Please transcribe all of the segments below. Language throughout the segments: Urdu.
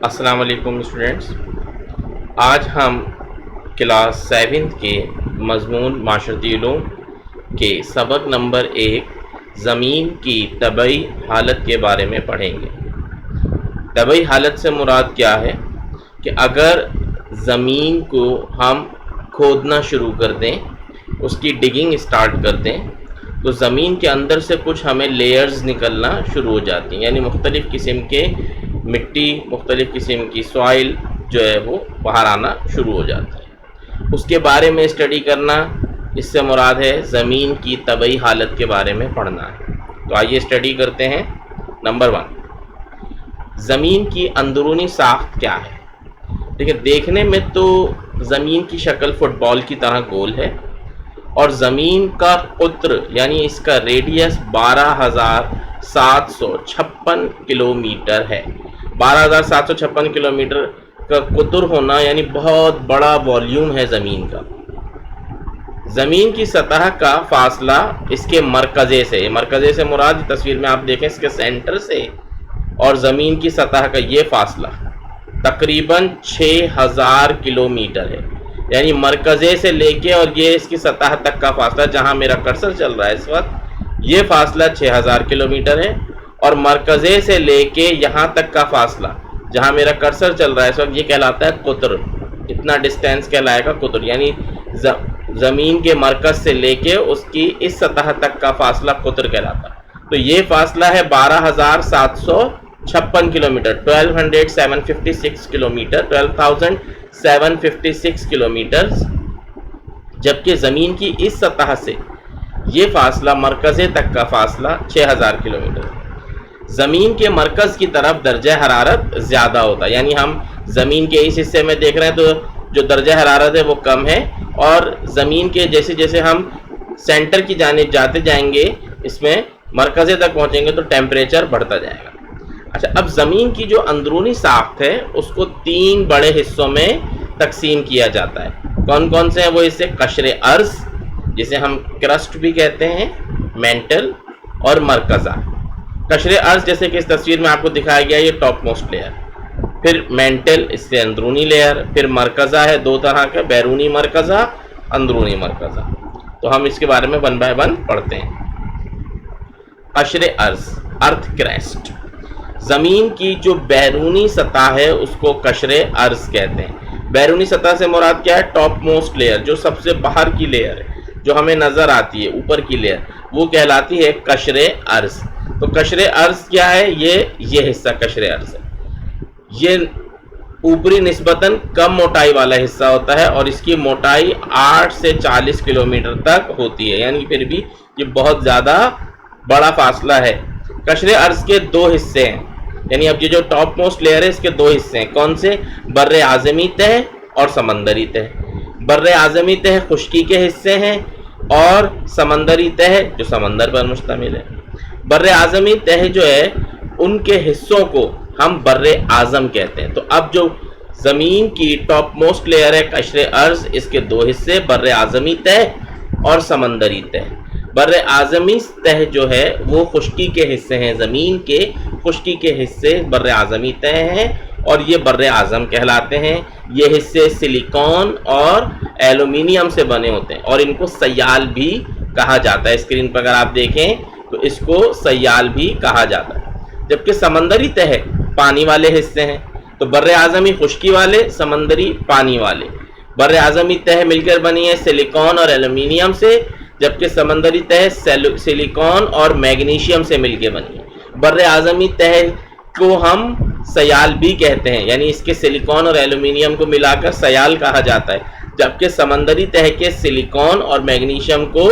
السلام علیکم اسٹوڈینٹس، آج ہم کلاس 7 کے مضمون معاشرتی علوم کے سبق نمبر 1 زمین کی طبعی حالت کے بارے میں پڑھیں گے۔ طبعی حالت سے مراد کیا ہے کہ اگر زمین کو ہم کھودنا شروع کر دیں، اس کی ڈگنگ سٹارٹ کر دیں، تو زمین کے اندر سے کچھ ہمیں لیئرز نکلنا شروع ہو جاتی ہیں، یعنی مختلف قسم کے مٹی، مختلف قسم کی سوائل جو ہے وہ باہر آنا شروع ہو جاتی ہے۔ اس کے بارے میں اسٹڈی کرنا، اس سے مراد ہے زمین کی طبعی حالت کے بارے میں پڑھنا ہے۔ تو آئیے اسٹڈی کرتے ہیں۔ نمبر 1، زمین کی اندرونی ساخت کیا ہے؟ دیکھیں، دیکھنے میں تو زمین کی شکل فٹ بال کی طرح گول ہے، اور زمین کا قطر یعنی اس کا ریڈیس 12,756 کلومیٹر ہے۔ 12,756 کلومیٹر کا قطر ہونا یعنی بہت بڑا والیوم ہے زمین کا۔ زمین کی سطح کا فاصلہ اس کے مرکزے سے، مرکزے سے مراد تصویر میں آپ دیکھیں اس کے سینٹر سے اور زمین کی سطح کا یہ فاصلہ تقریباً 6,000 کلومیٹر ہے، یعنی مرکزے سے لے کے اور یہ اس کی سطح تک کا فاصلہ، جہاں میرا کرسر چل رہا ہے اس وقت، یہ فاصلہ 6,000 کلومیٹر ہے، اور مرکزے سے لے کے یہاں تک کا فاصلہ جہاں میرا کرسر چل رہا ہے اس وقت، یہ کہلاتا ہے قطر۔ اتنا ڈسٹینس کہلائے گا قطر، یعنی زمین کے مرکز سے لے کے اس کی اس سطح تک کا فاصلہ قطر کہلاتا ہے۔ تو یہ فاصلہ ہے 12,756 کلومیٹر، 12,756 کلومیٹر، 12,756 کلومیٹر، جبکہ زمین کی اس سطح سے یہ فاصلہ مرکزے تک کا فاصلہ 6,000 کلومیٹر ہے۔ زمین کے مرکز کی طرف درجہ حرارت زیادہ ہوتا ہے، یعنی ہم زمین کے اس حصے میں دیکھ رہے ہیں تو جو درجہ حرارت ہے وہ کم ہے، اور زمین کے جیسے جیسے ہم سینٹر کی جانب جاتے جائیں گے، اس میں مرکزے تک پہنچیں گے تو ٹیمپریچر بڑھتا جائے گا۔ اچھا، اب زمین کی جو اندرونی ساخت ہے اس کو 3 بڑے حصوں میں تقسیم کیا جاتا ہے۔ کون کون سے ہیں وہ حصے؟ قشر ارض، جسے ہم کرسٹ بھی کہتے ہیں، مینٹل اور مرکزہ۔ قشر ارض جیسے کہ اس تصویر میں آپ کو دکھایا گیا، یہ ٹاپ موسٹ لیئر، پھر مینٹل اس سے اندرونی لیئر، پھر مرکزہ ہے 2 طرح کا، بیرونی مرکزہ، اندرونی مرکزہ۔ تو ہم اس کے بارے میں 1 بائی 1 پڑھتے ہیں۔ قشر ارض، ارتھ کریسٹ، زمین کی جو بیرونی سطح ہے اس کو قشر ارض کہتے ہیں۔ بیرونی سطح سے مراد کیا ہے؟ ٹاپ موسٹ لیئر، جو سب سے باہر کی لیئر ہے، جو ہمیں نظر آتی ہے، اوپر کی لیئر، وہ کہلاتی ہے قشر ارض۔ تو قشر ارض کیا ہے؟ یہ حصہ قشر ارض ہے۔ یہ اوپری نسبتاً کم موٹائی والا حصہ ہوتا ہے، اور اس کی موٹائی 8 سے 40 کلومیٹر تک ہوتی ہے، یعنی پھر بھی یہ بہت زیادہ بڑا فاصلہ ہے۔ قشر ارض کے 2 حصے ہیں، یعنی اب یہ جو ٹاپ موسٹ لیئر ہے اس کے 2 حصے ہیں۔ کون سے؟ بر اعظمی تہ اور سمندری تہ۔ بر اعظمی تہ خشکی کے حصے ہیں، اور سمندری تہ جو سمندر پر مشتمل ہے۔ بر اعظمی تہ جو ہے ان کے حصوں کو ہم بر اعظم کہتے ہیں۔ تو اب جو زمین کی ٹاپ موسٹ لیئر ہے قشر ارض، اس کے 2 حصے بر اعظمی تہ اور سمندری تہ۔ بر اعظمی تہ جو ہے وہ خشکی کے حصے ہیں، زمین کے خشکی کے حصے بر اعظمی تہ ہیں، اور یہ بر اعظم کہلاتے ہیں۔ یہ حصے سلیکون اور ایلومینیم سے بنے ہوتے ہیں، اور ان کو سیال بھی کہا جاتا ہے۔ اسکرین پر اگر آپ دیکھیں تو اس کو سیال بھی کہا جاتا ہے۔ جبکہ سمندری تہ پانی والے حصے ہیں، تو بر اعظمی خشکی والے، سمندری پانی والے۔ بر اعظمی تہ مل کر بنی ہے سلیکون اور ایلومینیم سے، جبکہ سمندری تہ سلیکون اور میگنیشیم سے مل کے بنی ہے۔ بر اعظمی تہ کو ہم سیال بھی کہتے ہیں، یعنی اس کے سلیکون اور ایلومینیم کو ملا کر سیال کہا جاتا ہے، جبکہ سمندری تہ کے سلیکون اور میگنیشیم کو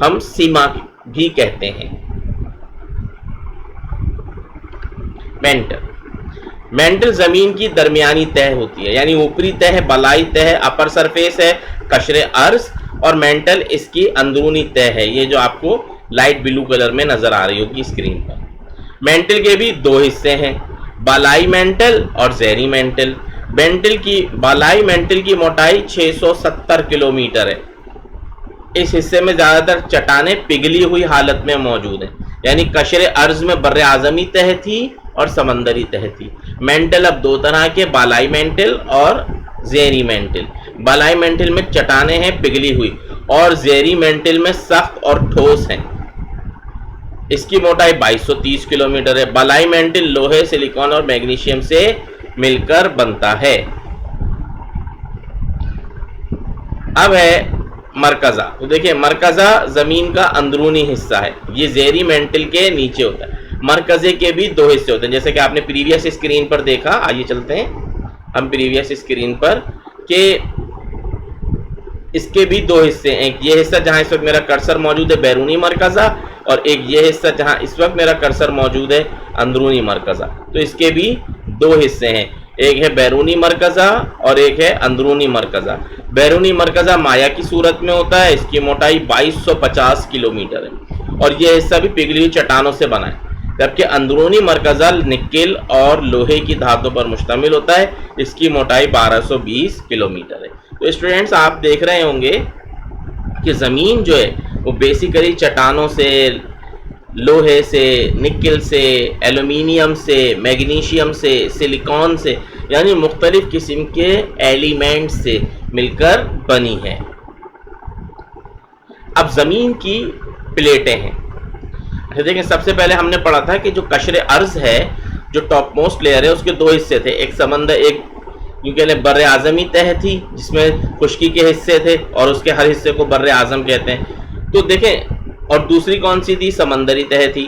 ہم سیما بھی کہتے ہیں۔ مینٹل زمین کی درمیانی تہ ہوتی ہے، یعنی اوپری تہ، بلائی تہ، اپر سرفیس ہے قشر ارض، اور مینٹل اس کی اندرونی تہ ہے، یہ جو آپ کو لائٹ بلو کلر میں نظر آ رہی ہوگی اسکرین پر۔ مینٹل کے بھی 2 حصے ہیں، بالائی مینٹل اور زیریں مینٹل۔ بالائی مینٹل کی موٹائی 670 کلومیٹر ہے۔ اس حصے میں زیادہ تر چٹانیں پگھلی ہوئی حالت میں موجود ہیں، یعنی قشر ارض میں بر اعظمی تہ تھی اور سمندری تہ تھی۔ مینٹل اب دو طرح کے، بالائی مینٹل اور زیری مینٹل۔ بالائی مینٹل میں چٹانیں ہیں پگھلی ہوئی، اور زیری مینٹل میں سخت اور ٹھوس ہیں۔ اس کی موٹائی 2230 کلومیٹر ہے۔ بالائی مینٹل لوہے، سلیکون اور میگنیشیم سے مل کر بنتا ہے۔ اب ہے مرکزہ۔ تو دیکھیں مرکزہ زمین کا اندرونی حصہ ہے، یہ زیری مینٹل کے نیچے ہوتا ہے۔ مرکزے کے بھی دو حصے ہوتے ہیں، جیسے کہ آپ نے پریویس اسکرین پر دیکھا۔ آئیے چلتے ہیں ہم پریویس اسکرین پر، کہ اس کے بھی دو حصے ہیں۔ ایک یہ حصہ جہاں اس وقت میرا کرسر موجود ہے، بیرونی مرکزہ، اور ایک یہ حصہ جہاں اس وقت میرا کرسر موجود ہے، اندرونی مرکزہ۔ تو اس کے بھی دو حصے ہیں، ایک ہے بیرونی مرکزہ اور ایک ہے اندرونی مرکزہ۔ بیرونی مرکزہ مایا کی صورت میں ہوتا ہے، اس کی موٹائی 2250 کلومیٹر ہے، اور یہ حصہ بھی پگھلی ہوئی چٹانوں سے بنا ہے۔ جبکہ اندرونی مرکزہ نکل اور لوہے کی دھاتوں پر مشتمل ہوتا ہے، اس کی موٹائی 1220 کلومیٹر ہے۔ تو اسٹوڈنٹس آپ دیکھ رہے ہوں گے کہ زمین جو ہے وہ بیسیکلی چٹانوں سے، لوہے سے، نکل سے، ایلومینیم سے، میگنیشیم سے، سلیکون سے، یعنی مختلف قسم کے ایلیمنٹ سے مل کر بنی ہے۔ اب زمین کی پلیٹیں ہیں۔ دیکھیں سب سے پہلے ہم نے پڑھا تھا کہ جو قشر ارض ہے، جو ٹاپ موسٹ لیئر ہے، اس کے دو حصے تھے، ایک سمندر، ایک یوں کہہ لیں بر اعظمی تہہ تھی جس میں خشکی کے حصے تھے، اور اس کے ہر حصے کو بر اعظم کہتے ہیں۔ تو دیکھیں، اور دوسری کون سی تھی؟ سمندری تہہ تھی۔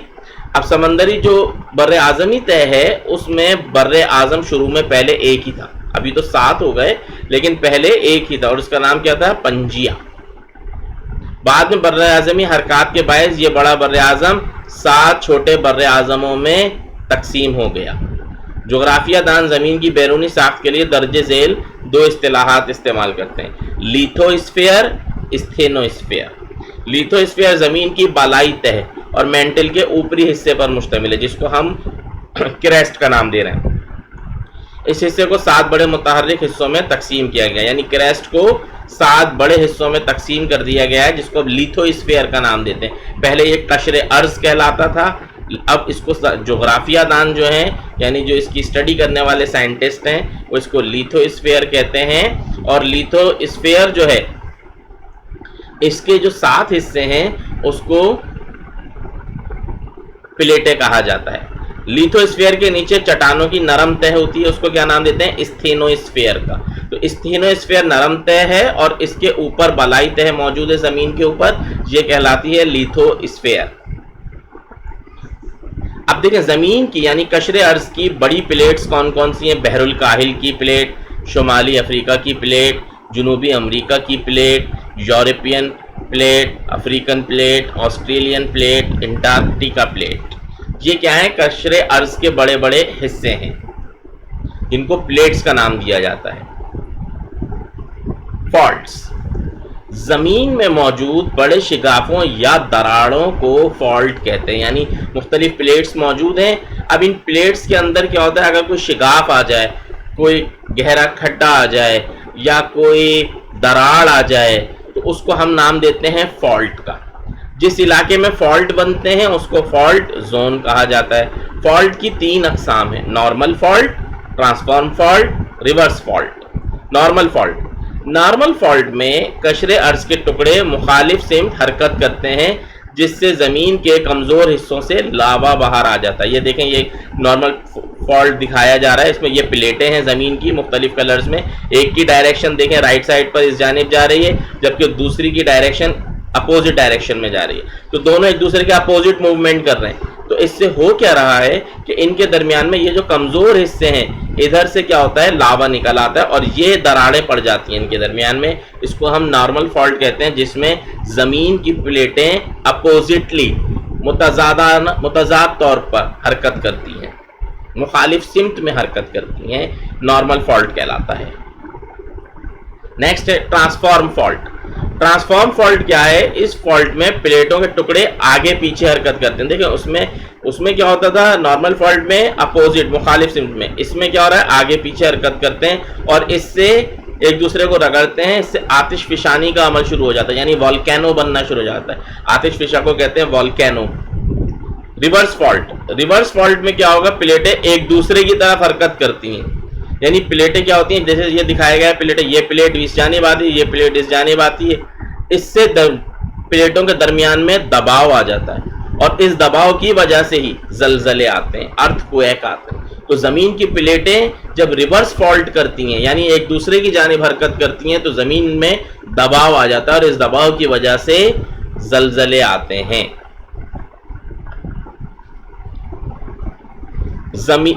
اب سمندری جو بر اعظمی تہہ ہے، اس میں بر اعظم شروع میں پہلے ایک ہی تھا، ابھی تو 7 ہو گئے لیکن پہلے ایک ہی تھا، اور اس کا نام کیا تھا؟ پنجیا۔ بعد میں بر اعظمی حرکات کے باعث یہ بڑا بر اعظم 7 چھوٹے بر اعظموں میں تقسیم ہو گیا۔ جغرافیہ دان زمین کی بیرونی ساخت کے لیے درج ذیل دو اصطلاحات استعمال کرتے ہیں: litho sphere, استھینو sphere. Litho sphere زمین کی بالائی تہہ اور مینٹل کے اوپری حصے پر مشتمل ہے، جس کو ہم کریسٹ کا نام دے رہے ہیں۔ اس حصے کو 7 بڑے متحرک حصوں میں تقسیم کیا گیا، یعنی کریسٹ کو 7 بڑے حصوں میں تقسیم کر دیا گیا ہے، جس کو اب لیتھو اسفیئر کا نام دیتے ہیں۔ پہلے یہ قشر ارض کہلاتا تھا، اب اس کو جغرافیہ دان جو ہیں، یعنی جو اس کی اسٹڈی کرنے والے سائنٹسٹ ہیں، وہ اس کو لیتھو اسفیئر کہتے ہیں۔ اور لیتھو اسفیئر جو ہے، اس کے جو 7 حصے ہیں اس کو پلیٹیں کہا جاتا ہے۔ لیتھو اسفیئر کے نیچے چٹانوں کی نرم تہہ ہوتی ہے، اس کو کیا نام دیتے ہیں؟ استھینو اسفیئر کا۔ تو استھینو اسفیئر نرم تہہ ہے، اور اس کے اوپر بالائی تہہ موجود ہے زمین کے اوپر، یہ کہلاتی ہے لیتھو اسفیئر۔ اب دیکھیں زمین کی یعنی قشر ارض کی بڑی پلیٹس کون کون سی ہیں؟ بحر الکاہل کی پلیٹ، شمالی افریقہ کی پلیٹ، جنوبی امریکہ کی plate, European plate, African plate, Australian plate, Antarctica plate. یہ کیا ہے؟ قشر ارض کے بڑے بڑے حصے ہیں، جن کو پلیٹس کا نام دیا جاتا ہے۔ فالٹس، زمین میں موجود بڑے شگافوں یا دراڑوں کو فالٹ کہتے ہیں، یعنی مختلف پلیٹس موجود ہیں۔ اب ان پلیٹس کے اندر کیا ہوتا ہے؟ اگر کوئی شگاف آ جائے، کوئی گہرا کھڈا آ جائے، یا کوئی دراڑ آ جائے، تو اس کو ہم نام دیتے ہیں فالٹ کا۔ جس علاقے میں فالٹ بنتے ہیں اس کو فالٹ زون کہا جاتا ہے۔ فالٹ کی 3 اقسام ہیں: normal fault, transform fault, reverse fault. Normal fault, normal fault میں قشر ارض کے ٹکڑے مخالف سمت حرکت کرتے ہیں، جس سے زمین کے کمزور حصوں سے لاوا باہر آ جاتا ہے۔ یہ دیکھیں، یہ نارمل فالٹ دکھایا جا رہا ہے، اس میں یہ پلیٹیں ہیں زمین کی مختلف کلرز میں۔ ایک کی ڈائریکشن دیکھیں رائٹ سائڈ پر اس جانب جا رہی ہے، جبکہ دوسری کی ڈائریکشن اپوزٹ ڈائریکشن میں جا رہی ہے، تو دونوں ایک دوسرے کے اپوزٹ موومنٹ کر رہے ہیں۔ تو اس سے ہو کیا رہا ہے کہ ان کے درمیان میں یہ جو کمزور حصے ہیں، ادھر سے کیا ہوتا ہے؟ لاوا نکل آتا ہے، اور یہ دراڑیں پڑ جاتی ہیں ان کے درمیان میں۔ اس کو ہم نارمل فالٹ کہتے ہیں، جس میں زمین کی پلیٹیں اپوزٹلی متضاد طور پر حرکت کرتی ہیں، مخالف سمت میں حرکت کرتی ہیں، نارمل فالٹ کہلاتا ہے۔ نیکسٹ ہے ٹرانسفارم فالٹ۔ ٹرانسفارم فالٹ کیا ہے؟ اس فالٹ میں پلیٹوں کے ٹکڑے آگے پیچھے حرکت کرتے ہیں۔ دیکھیں اس میں کیا ہوتا تھا؟ نارمل فالٹ میں اپوزٹ مخالف سمت میں، اس میں کیا ہو رہا ہے؟ آگے پیچھے حرکت کرتے ہیں، اور اس سے ایک دوسرے کو رگڑتے ہیں، اس سے آتش فشانی کا عمل شروع ہو جاتا ہے، یعنی والکینو بننا شروع ہو جاتا ہے۔ آتش فشا کو کہتے ہیں والکینو۔ ریورس فالٹ میں کیا ہوگا؟ پلیٹیں ایک دوسرے کی طرف حرکت کرتی ہیں. یعنی پلیٹیں کیا ہوتی ہیں؟ جیسے یہ دکھایا گیا ہے پلیٹیں، یہ پلیٹ اس جانب آتی ہے، یہ پلیٹ اس جانب آتی ہے. اس سے پلیٹوں کے درمیان میں دباؤ آ جاتا ہے، اور اس دباؤ کی وجہ سے ہی زلزلے آتے ہیں، ارتھ کویک آتے ہیں. تو زمین کی پلیٹیں جب ریورس فالٹ کرتی ہیں، یعنی ایک دوسرے کی جانب حرکت کرتی ہیں، تو زمین میں دباؤ آ جاتا ہے، اور اس دباؤ کی وجہ سے زلزلے آتے ہیں.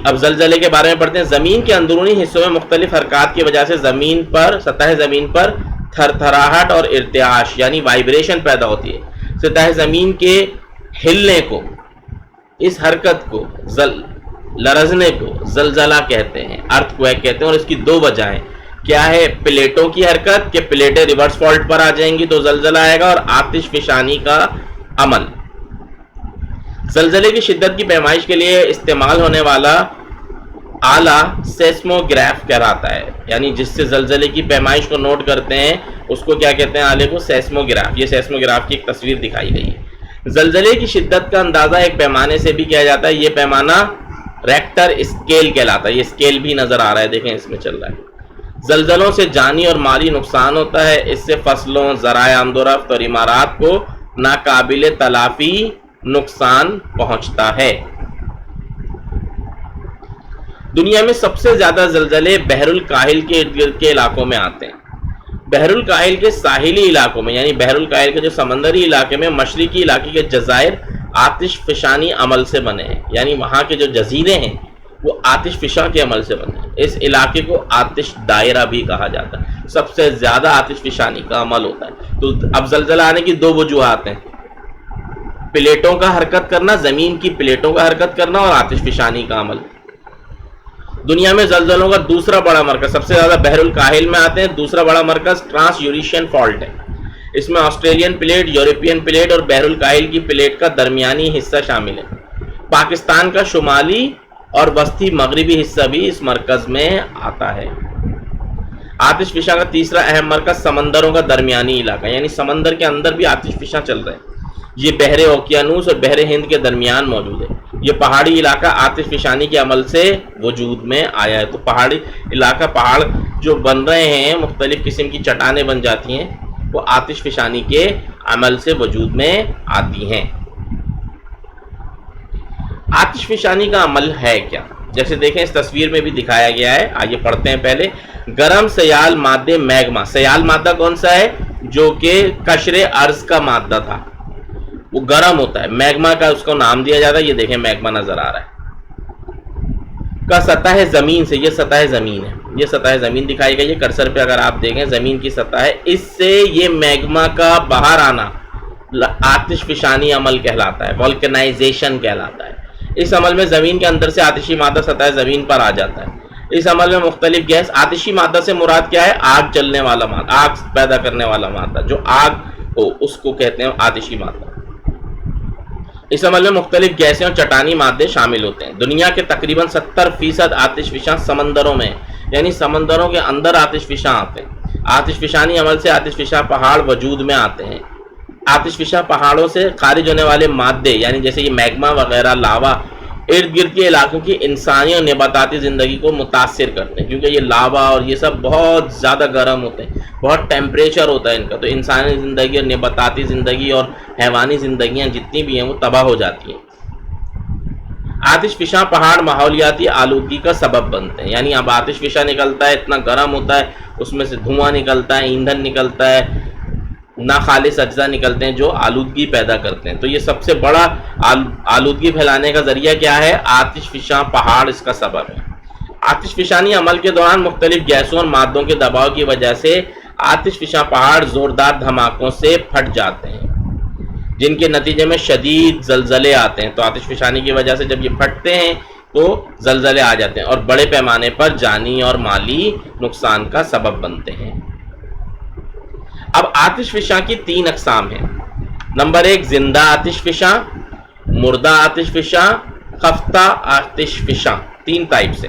اب زلزلے کے بارے میں پڑھتے ہیں. زمین کے اندرونی حصوں میں مختلف حرکات کی وجہ سے سطح زمین پر تھر تھراہٹ اور ارتعاش یعنی وائبریشن پیدا ہوتی ہے. سطح زمین کے ہلنے کو، اس حرکت کو، لرزنے کو زلزلہ کہتے ہیں، ارتھ کویک کہتے ہیں. اور اس کی دو وجہیں کیا ہے؟ پلیٹوں کی حرکت، کہ پلیٹیں ریورس فالٹ پر آ جائیں گی تو زلزلہ آئے گا، اور آتش فشانی کا عمل. زلزلے کی شدت کی پیمائش کے لیے استعمال ہونے والا آلہ سیسموگراف کہلاتا ہے. یعنی جس سے زلزلے کی پیمائش کو نوٹ کرتے ہیں اس کو کیا کہتے ہیں؟ آلے کو سیسموگراف. یہ سیسموگراف کی ایک تصویر دکھائی گئی ہے. زلزلے کی شدت کا اندازہ ایک پیمانے سے بھی کیا جاتا ہے. یہ پیمانہ ریکٹر اسکیل کہلاتا ہے. یہ اسکیل بھی نظر آ رہا ہے، دیکھیں اس میں چل رہا ہے. زلزلوں سے جانی اور مالی نقصان ہوتا ہے. اس سے فصلوں، ذرائع آمد و رفت اور عمارات کو ناقابل تلافی نقصان پہنچتا ہے. دنیا میں سب سے زیادہ زلزلے بحر الکاہل کے ارد گرد کے علاقوں میں آتے ہیں. بحر الکاہل کے ساحلی علاقوں میں، یعنی بحر الکاہل کے جو سمندری علاقے میں، مشرقی علاقے کے جزائر آتش فشانی عمل سے بنے ہیں. یعنی وہاں کے جو جزیرے ہیں وہ آتش فشاں کے عمل سے بنے ہیں. اس علاقے کو آتش دائرہ بھی کہا جاتا ہے. سب سے زیادہ آتش فشانی کا عمل ہوتا ہے. تو اب زلزلہ آنے کی دو وجوہات ہیں: پلیٹوں کا حرکت کرنا، زمین کی پلیٹوں کا حرکت کرنا، اور آتش فشانی کا عمل. دنیا میں زلزلوں کا دوسرا بڑا مرکز، سب سے زیادہ بحر الکاہل میں آتے ہیں. دوسرا بڑا مرکز ٹرانس یوریشین فالٹ ہے. اس میں آسٹریلین پلیٹ، یورپین پلیٹ اور بحر الکاہل کی پلیٹ کا درمیانی حصہ شامل ہے. پاکستان کا شمالی اور وسطی مغربی حصہ بھی اس مرکز میں آتا ہے. آتش فشاں کا تیسرا اہم مرکز سمندروں کا درمیانی علاقہ، یعنی سمندر کے اندر بھی آتش فشاں چل رہے ہیں. یہ بحر اوقیانوس اور بحر ہند کے درمیان موجود ہے. یہ پہاڑی علاقہ آتش فشانی کے عمل سے وجود میں آیا ہے. تو پہاڑی علاقہ، پہاڑ جو بن رہے ہیں، مختلف قسم کی چٹانیں بن جاتی ہیں، وہ آتش فشانی کے عمل سے وجود میں آتی ہیں. آتش فشانی کا عمل ہے کیا؟ جیسے دیکھیں اس تصویر میں بھی دکھایا گیا ہے. آئیے پڑھتے ہیں پہلے. گرم سیال مادے میگما. سیال مادہ کون سا ہے؟ جو کہ قشر ارض کا مادہ تھا، وہ گرم ہوتا ہے. میگما کا اس کو نام دیا جاتا ہے. یہ دیکھیں میگما نظر آ رہا ہے. کا سطح زمین سے، یہ سطح زمین ہے، یہ سطح زمین دکھائی گئی ہے کرسر پہ. اگر آپ دیکھیں زمین کی سطح ہے، اس سے یہ میگما کا باہر آنا آتش فشانی عمل کہلاتا ہے، والکنائزیشن کہلاتا ہے. اس عمل میں زمین کے اندر سے آتشی مادہ سطح زمین پر آ جاتا ہے. اس عمل میں مختلف گیس، آتشی مادہ سے مراد کیا ہے؟ آگ چلنے والا مادہ، آگ پیدا کرنے والا مادہ، جو آگ ہو اس کو کہتے ہیں آتشی مادہ. اس عمل میں مختلف گیسیں اور چٹانی مادے شامل ہوتے ہیں. دنیا کے تقریباً 70% آتش فشاں سمندروں میں، یعنی سمندروں کے اندر آتش فشاں آتے ہیں. آتش فشانی عمل سے آتش فشاں پہاڑ وجود میں آتے ہیں. آتش فشاں پہاڑوں سے خارج ہونے والے مادے، یعنی جیسے یہ میگما وغیرہ، لاوا، ارد گرد کے علاقوں کی انسانی اور نباتاتی زندگی کو متاثر کرتے ہیں. کیونکہ یہ لاوا اور یہ سب بہت زیادہ گرم ہوتے ہیں، بہت ٹیمپریچر ہوتا ہے ان کا، تو انسانی زندگی اور نباتاتی زندگی اور حیوانی زندگیاں جتنی بھی ہیں وہ تباہ ہو جاتی ہیں. آتش فشاں پہاڑ ماحولیاتی آلودگی کا سبب بنتے ہیں. یعنی اب آتش فشاں نکلتا ہے، اتنا گرم ہوتا ہے، اس میں سے دھواں نکلتا ہے، ایندھن نکلتا ہے، ناخالص اجزاء نکلتے ہیں جو آلودگی پیدا کرتے ہیں. تو یہ سب سے بڑا آلودگی پھیلانے کا ذریعہ کیا ہے؟ آتش فشاں پہاڑ اس کا سبب ہے. آتش فشانی عمل کے دوران مختلف گیسوں اور مادوں کے دباؤ کی وجہ سے آتش فشاں پہاڑ زوردار دھماکوں سے پھٹ جاتے ہیں، جن کے نتیجے میں شدید زلزلے آتے ہیں. تو آتش فشانی کی وجہ سے جب یہ پھٹتے ہیں تو زلزلے آ جاتے ہیں اور بڑے پیمانے پر جانی اور مالی نقصان کا سبب بنتے ہیں. اب آتش فشاں کی 3 اقسام ہیں. نمبر 1 زندہ آتش فشاں، مردہ آتش فشاں، خفتہ آتش فشاں. 3 ٹائپ سے.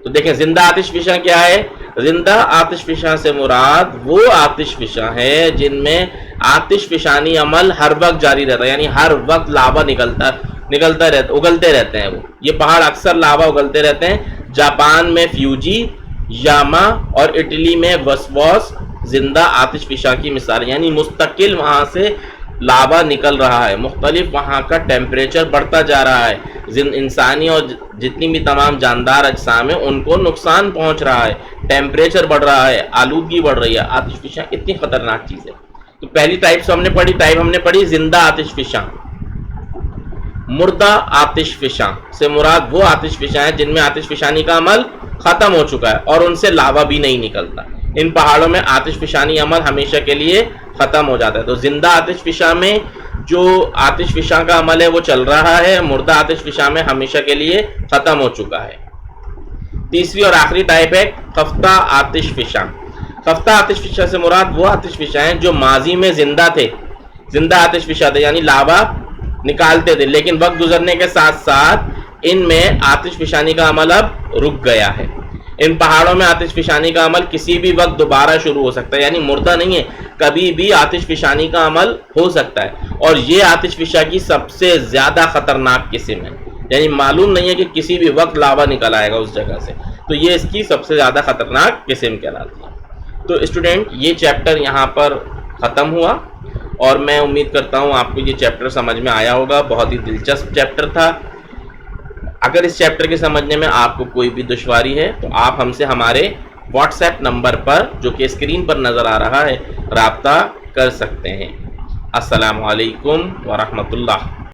تو دیکھیں زندہ آتش فشاں کیا ہے؟ زندہ آتش فشاں سے مراد وہ آتش فشاں ہے جن میں آتش فشانی عمل ہر وقت جاری رہتا ہے، یعنی ہر وقت لاوا نکلتا رہتا، اگلتے رہتے ہیں. یہ پہاڑ اکثر لاوا اگلتے رہتے ہیں. جاپان میں فیوجی، یاما اور اٹلی میں وسواس زندہ آتش فشاں کی مثال، یعنی مستقل وہاں سے لاوا نکل رہا ہے، مختلف وہاں کا ٹیمپریچر بڑھتا جا رہا ہے، انسانی اور جتنی بھی تمام جاندار اجسام ہیں ان کو نقصان پہنچ رہا ہے، ٹیمپریچر بڑھ رہا ہے، آلودگی بڑھ رہی ہے. آتش فشاں اتنی خطرناک چیز ہے. تو پہلی ٹائپ ہم نے پڑھی زندہ آتش فشاں. مردہ آتش فشاں سے مراد وہ آتش فشاں ہیں جن میں آتش فشانی کا عمل ختم ہو چکا ہے اور ان سے لاوا بھی نہیں نکلتا. ان پہاڑوں میں آتش فشانی عمل ہمیشہ کے لیے ختم ہو جاتا ہے. تو زندہ آتش فشاں میں جو آتش فشاں کا عمل ہے وہ چل رہا ہے، مردہ آتش فشاں میں ہمیشہ کے لیے ختم ہو چکا ہے. تیسری اور آخری ٹائپ ہے خفتہ آتش فشاں. خفتہ آتش فشاں سے مراد وہ آتش فشاں ہیں جو ماضی میں زندہ آتش فشاں تھے، یعنی لاوا نکالتے تھے، لیکن وقت گزرنے کے ساتھ ساتھ ان میں آتش فشانی کا عمل اب رک گیا ہے. ان پہاڑوں میں آتش فشانی کا عمل کسی بھی وقت دوبارہ شروع ہو سکتا ہے، یعنی مردہ نہیں ہے، کبھی بھی آتش فشانی کا عمل ہو سکتا ہے. اور یہ آتش فشاں کی سب سے زیادہ خطرناک قسم ہے، یعنی معلوم نہیں ہے کہ کسی بھی وقت لاوا نکل آئے گا اس جگہ سے، تو یہ اس کی سب سے زیادہ خطرناک قسم کہلاتی ہے. تو اسٹوڈنٹ یہ چیپٹر یہاں پر ختم ہوا اور میں امید کرتا ہوں آپ کو یہ چیپٹر سمجھ میں آیا ہوگا. بہت ہی دلچسپ چیپٹر تھا. اگر اس چیپٹر کے سمجھنے میں آپ کو کوئی بھی دشواری ہے تو آپ ہم سے ہمارے واٹس ایپ نمبر پر جو کہ اسکرین پر نظر آ رہا ہے رابطہ کر سکتے ہیں. السلام علیکم ورحمۃ اللہ.